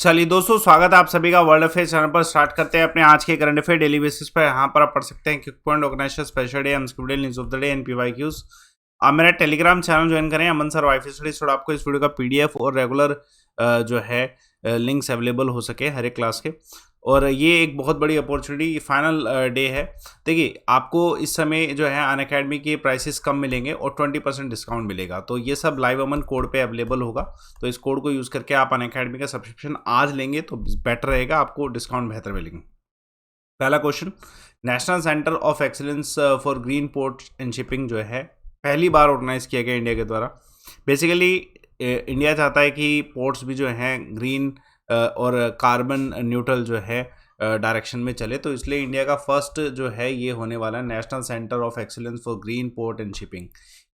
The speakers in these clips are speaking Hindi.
चलिए दोस्तों, स्वागत है आप सभी का वर्ल्ड अफेयर चैनल पर। स्टार्ट करते हैं अपने आज के करंट अफेयर डेली बेसिस पर। यहाँ पर आप पढ़ सकते हैं quick point, organization, special day, unscripted news of the day, NPYQs. आप मेरा टेलीग्राम चैनल ज्वाइन करें, अमन सर वाईफाई स्टडीज, थोड़ा आपको इस वीडियो का पीडीएफ और रेगुलर जो है लिंक्स अवेलेबल हो सके हर एक क्लास के। और ये एक बहुत बड़ी अपॉर्चुनिटी, फाइनल डे है। देखिए, आपको इस समय जो है अनअकैडमी के प्राइसेस कम मिलेंगे और 20% डिस्काउंट मिलेगा। तो ये सब लाइव अमन कोड पे अवेलेबल होगा। तो इस कोड को यूज़ करके आप अनअकैडमी का सब्सक्रिप्शन आज लेंगे तो बेटर रहेगा, आपको डिस्काउंट बेहतर मिलेंगे। पहला question, national centre of excellence for green port and shipping जो है पहली बार ऑर्गेनाइज किया गया इंडिया के द्वारा। बेसिकली इंडिया चाहता है कि पोर्ट्स भी जो हैं ग्रीन और कार्बन न्यूट्रल जो है डायरेक्शन में चले। तो इसलिए इंडिया का फर्स्ट जो है ये होने वाला है national centre of excellence for green port and shipping.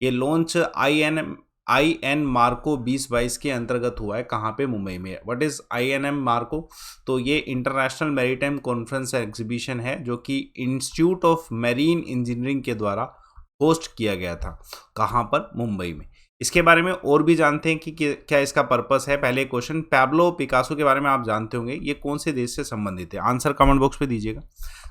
ये लॉन्च आई एन मार्को 2022 के अंतर्गत हुआ है। कहाँ पे? मुंबई में। What is INM Marco? तो ये इंटरनेशनल मैरीटाइम कॉन्फ्रेंस एग्जीबिशन है जो कि इंस्टीट्यूट ऑफ मैरीन इंजीनियरिंग के द्वारा होस्ट किया गया था। कहाँ पर? मुंबई में। इसके बारे में और भी जानते हैं कि क्या इसका पर्पस है। पहले क्वेश्चन, पैब्लो पिकासो के बारे में आप जानते होंगे, ये कौन से देश से संबंधित है? आंसर कमेंट बॉक्स पे दीजिएगा।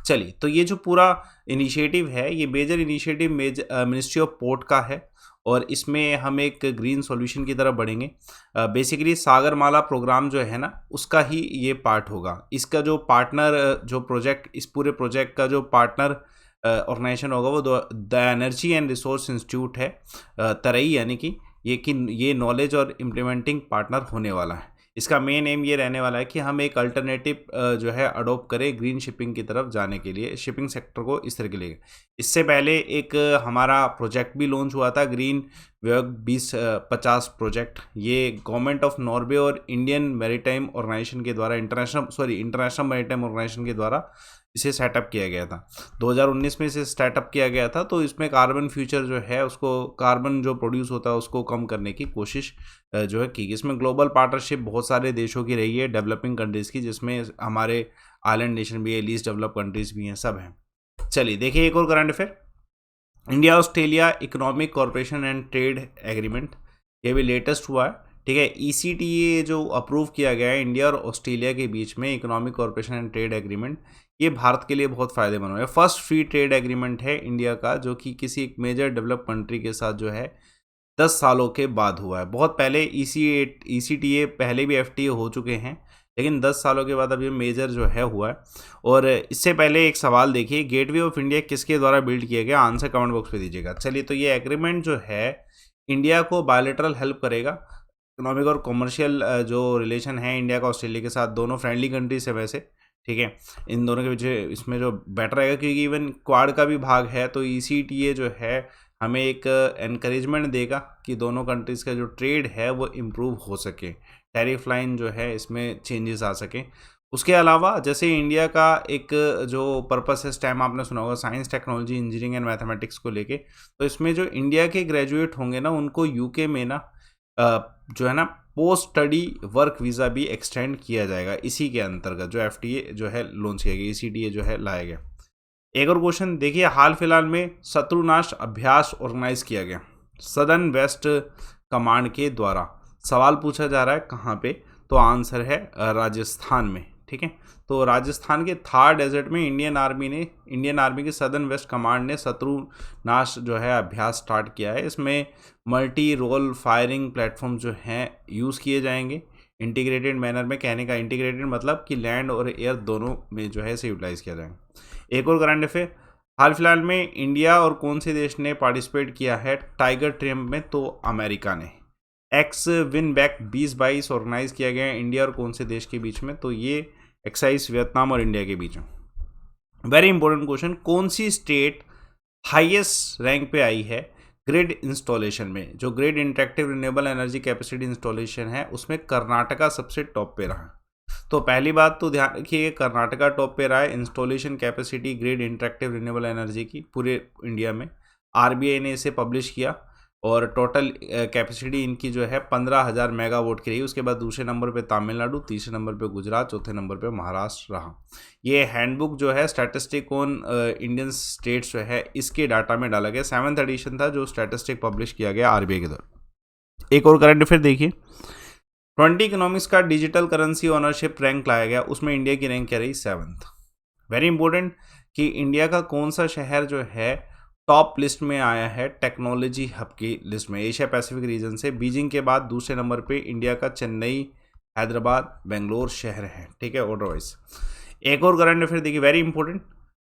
चलिए, तो ये जो पूरा इनिशिएटिव है, ये major initiative ministry of port का है और इसमें हम एक ग्रीन सॉल्यूशन की तरफ बढ़ेंगे। बेसिकली सागरमाला प्रोग्राम जो है ना, उसका ही ये पार्ट होगा। इसका जो पार्टनर जो प्रोजेक्ट, इस पूरे प्रोजेक्ट का जो पार्टनर ऑर्गेनाइजेशन होगा वो the energy and resource institute है, तरई, यानी कि ये नॉलेज और इम्प्लीमेंटिंग पार्टनर होने वाला है। इसका मेन एम ये रहने वाला है कि हम एक अल्टरनेटिव जो है अडोप्ट करें ग्रीन शिपिंग की तरफ जाने के लिए, शिपिंग सेक्टर को इस तरह के लिए। इससे पहले एक हमारा प्रोजेक्ट भी लॉन्च हुआ था, ग्रीन वेग 2050 प्रोजेक्ट। ये गवर्नमेंट ऑफ नॉर्वे और इंडियन मैरीटाइम ऑर्गेनाइजेशन के द्वारा, इंटरनेशनल मैरीटाइम ऑर्गेनाइजेशन के द्वारा इसे सेटअप किया गया था। 2019 में इसे स्टार्टअप किया गया था। तो इसमें कार्बन फ्यूचर जो है उसको, कार्बन जो प्रोड्यूस होता है उसको कम करने की कोशिश जो है की। इसमें ग्लोबल पार्टनरशिप बहुत सारे देशों की रही है, डेवलपिंग कंट्रीज़ की, जिसमें हमारे आइलैंड नेशन भी है, लीस्ट डेवलप कंट्रीज़ भी हैं, सब हैं। चलिए देखिए एक और current affair, India Australia economic corporation and trade agreement, ये भी लेटेस्ट हुआ है। ठीक है, ECTA जो अप्रूव किया गया है इंडिया और ऑस्ट्रेलिया के बीच में, economic corporation and trade agreement, ये भारत के लिए बहुत फ़ायदेमंद हुआ है। फर्स्ट फ्री ट्रेड एग्रीमेंट है इंडिया का जो कि किसी एक मेजर डेवलप कंट्री के साथ जो है 10 सालों के बाद हुआ है। बहुत पहले ECTA पहले भी FTA हो चुके हैं, लेकिन 10 सालों के बाद अब ये मेजर जो है हुआ है। और इससे पहले एक सवाल देखिए, गेटवे ऑफ इंडिया किसके द्वारा बिल्ड किया गया? आंसर कमेंट बॉक्स पे दीजिएगा। चलिए, तो ये एग्रीमेंट जो है इंडिया को बायलैटरल हेल्प करेगा, इकोनॉमिक और कमर्शियल जो रिलेशन है इंडिया का ऑस्ट्रेलिया के साथ, दोनों फ्रेंडली कंट्रीज है वैसे। ठीक है, इन दोनों के बीच इसमें जो बेटर रहेगा, क्योंकि इवन क्वाड का भी भाग है, तो ECTA जो है हमें एक एनकरेजमेंट देगा कि दोनों कंट्रीज़ का जो ट्रेड है वो इम्प्रूव हो सके, टैरिफ लाइन जो है इसमें चेंजेस आ सकें। उसके अलावा जैसे इंडिया का एक जो पर्पस है, स्टेम आपने सुना होगा, science technology engineering and mathematics को लेके, तो इसमें जो इंडिया के ग्रेजुएट होंगे ना, उनको UK में ना जो है ना पोस्ट स्टडी वर्क वीज़ा भी एक्सटेंड किया जाएगा इसी के अंतर्गत, जो FTA जो है लॉन्च किया गया, ECTA जो है लाया गया। एक और क्वेश्चन देखिए, हाल फिलहाल में शत्रुनाश अभ्यास ऑर्गेनाइज किया गया सदर्न वेस्ट कमांड के द्वारा। सवाल पूछा जा रहा है कहाँ पे? तो आंसर है राजस्थान में। ठीक है, तो राजस्थान के थार डेजर्ट में इंडियन आर्मी के सदर्न वेस्ट कमांड ने शत्रुनाश जो है अभ्यास स्टार्ट किया है। इसमें मल्टी रोल फायरिंग प्लेटफॉर्म जो हैं यूज़ किए जाएंगे इंटीग्रेटेड मैनर में। कहने का इंटीग्रेटेड मतलब कि लैंड और एयर दोनों में जो है इसे यूटिलाइज किया जाएगा। एक और करंट अफेयर, हाल फिलहाल में इंडिया और कौन से देश ने पार्टिसिपेट किया है टाइगर ट्रिम्प में? तो अमेरिका ने। एक्स विन बैक 2022 ऑर्गेनाइज किया गया है इंडिया और कौन से देश के बीच में? तो ये एक्साइज वियतनाम और इंडिया के बीच में। वेरी इंपॉर्टेंट क्वेश्चन, कौन सी स्टेट हाईएस्ट रैंक पे आई है ग्रिड इंस्टॉलेशन में? जो grid interactive renewable energy capacity installation है उसमें कर्नाटका सबसे टॉप पे रहा। तो पहली बात तो ध्यान रखिए, कर्नाटका टॉप पे रहा है installation capacity grid interactive renewable energy की पूरे इंडिया में। RBI ने इसे पब्लिश किया और टोटल कैपेसिटी इनकी जो है 15,000 मेगावाट की रही। उसके बाद दूसरे नंबर पे तमिलनाडु, तीसरे नंबर पे गुजरात, चौथे नंबर पे महाराष्ट्र रहा। ये हैंडबुक जो है स्टैटिस्टिक ऑन इंडियन स्टेट्स जो है इसके डाटा में डाला गया, 7th एडिशन था जो स्टैटिस्टिक पब्लिश किया गया RBI के द्वारा। एक और करंट अफेयर देखिए, 20 इकोनॉमिक्स का डिजिटल करेंसी ओनरशिप रैंक लाया गया, उसमें इंडिया की रैंक क्या रही? 7th। वेरी इंपॉर्टेंट कि इंडिया का कौन सा शहर जो है टॉप लिस्ट में आया है टेक्नोलॉजी हब की लिस्ट में, एशिया पैसिफिक रीजन से। बीजिंग के बाद दूसरे नंबर पे इंडिया का चेन्नई, हैदराबाद, बेंगलोर शहर है, ठीक है। ऑर्डरवाइज एक और करंट अफेयर देखिए, वेरी इंपॉर्टेंट।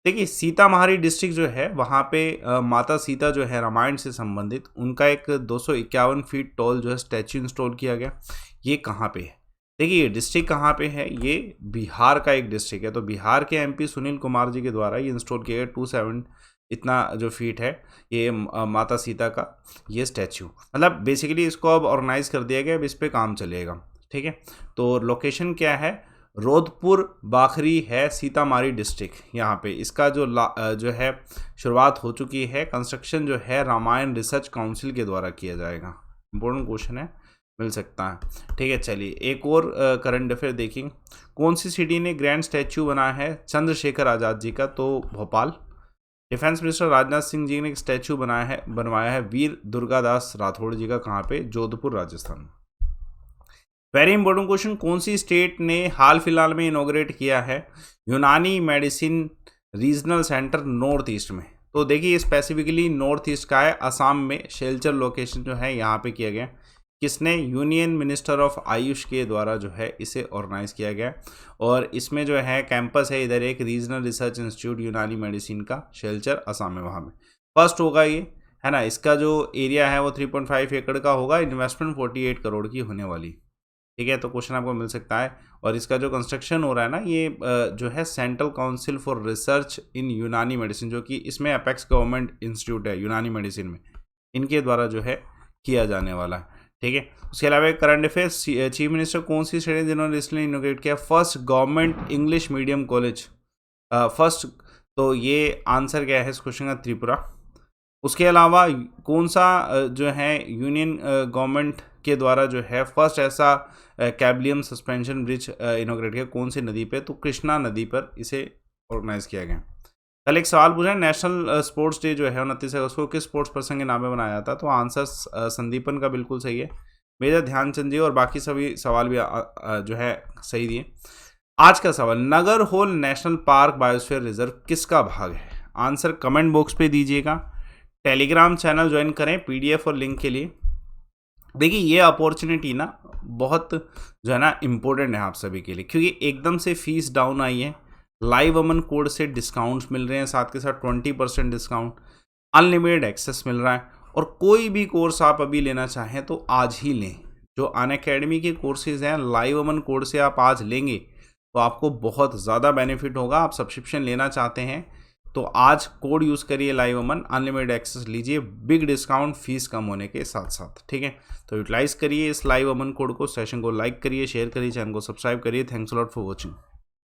देखिए सीतामढ़ी डिस्ट्रिक्ट जो है वहाँ पे माता सीता जो है रामायण से संबंधित, उनका एक 251 फीट टॉल जो है स्टैच्यू इंस्टॉल किया गया। ये कहाँ पे है? देखिए ये डिस्ट्रिक्ट कहाँ पे है? ये बिहार का एक डिस्ट्रिक्ट है। तो बिहार के एमपी सुनील कुमार जी के द्वारा ये इंस्टॉल किया गया 27 इतना जो फीट है ये माता सीता का ये स्टैच्यू। मतलब बेसिकली इसको अब ऑर्गेनाइज कर दिया गया, अब इस पर काम चलेगा, ठीक है। तो लोकेशन क्या है? रोधपुर बाखरी है, सीतामढ़ी डिस्ट्रिक्ट। यहाँ पे इसका जो है शुरुआत हो चुकी है। कंस्ट्रक्शन जो है रामायण रिसर्च काउंसिल के द्वारा किया जाएगा। इंपॉर्टेंट क्वेश्चन है, मिल सकता है, ठीक है। चलिए एक और करंट अफेयर देखेंगे। कौन सी सिटी ने ग्रैंड स्टैच्यू बनाया है चंद्रशेखर आज़ाद जी का? तो भोपाल। डिफेंस मिनिस्टर राजनाथ सिंह जी ने एक स्टैच्यू बनवाया है वीर दुर्गादास राठौड़ जी का। कहाँ पे? Jodhpur, Rajasthan. Very important question, कौन सी स्टेट ने हाल फिलहाल में इनॉग्रेट किया है यूनानी medicine regional centre north east में? तो देखिए स्पेसिफिकली नॉर्थ ईस्ट का है, असम में शेलचर लोकेशन जो है यहाँ पे किया गया। किसने? यूनियन मिनिस्टर ऑफ आयुष के द्वारा जो है इसे ऑर्गेनाइज किया गया। और इसमें जो है कैंपस है इधर एक रीजनल रिसर्च इंस्टीट्यूट यूनानी मेडिसिन का, शेलचर असम में, वहाँ में फर्स्ट होगा ये, है ना। इसका जो एरिया है वो 3.5 एकड़ का होगा, इन्वेस्टमेंट 48 करोड़ की होने वाली, ठीक है। तो क्वेश्चन आपको मिल सकता है। और इसका जो कंस्ट्रक्शन हो रहा है ना ये जो है सेंट्रल काउंसिल फॉर रिसर्च इन यूनानी मेडिसिन, जो कि इसमें अपेक्स गवर्नमेंट इंस्टीट्यूट है यूनानी मेडिसिन में, इनके द्वारा जो है किया जाने वाला है, ठीक है। उसके अलावा एक करंट अफेयर्स, चीफ मिनिस्टर कौन सी स्टेट जिन्होंने रिसेंटली इनोग्रेट किया first government English medium college? First, तो ये आंसर क्या है इस क्वेश्चन का? त्रिपुरा। उसके अलावा कौन सा जो है यूनियन गवर्नमेंट के द्वारा जो है फर्स्ट ऐसा कैबलियम सस्पेंशन ब्रिज इनोग्रेट किया? कौन सी नदी पे? तो कृष्णा नदी पर इसे ऑर्गेनाइज किया गया। कल एक सवाल पूछा, नेशनल स्पोर्ट्स डे जो है 29 अगस्त को किस स्पोर्ट्स पर्सन के नाम में बनाया जाता? तो आंसर संदीपन का बिल्कुल सही है, मेजर ध्यानचंद जी। और बाकी सभी सवाल भी जो है सही दिए। आज का सवाल, Nagarhole national park biosphere reserve किसका भाग है? आंसर कमेंट बॉक्स पे दीजिएगा। टेलीग्राम चैनल ज्वाइन करें पीडीएफ और लिंक के लिए। देखिए ये अपॉर्चुनिटी ना बहुत जो है ना इम्पोर्टेंट है आप सभी के लिए, क्योंकि एकदम से फीस डाउन आई है। लाइव अमन कोड से डिस्काउंट्स मिल रहे हैं, साथ के साथ 20% डिस्काउंट, अनलिमिटेड एक्सेस मिल रहा है। और कोई भी कोर्स आप अभी लेना चाहें तो आज ही लें। जो अनअकैडमी के कोर्सेज हैं लाइव अमन कोड से आप आज लेंगे तो आपको बहुत ज़्यादा बेनिफिट होगा। आप सब्सक्रिप्शन लेना चाहते हैं तो आज कोड यूज़ करिए लाइव अमन, अनलिमिटेड एक्सेस लीजिए, बिग डिस्काउंट फीस कम होने के साथ साथ, ठीक है। तो यूटिलाइज करिए इस लाइव अमन कोड को, सेशन को लाइक करिए, शेयर करिए, चैनल को सब्सक्राइब करिए। Thanks a lot for watching.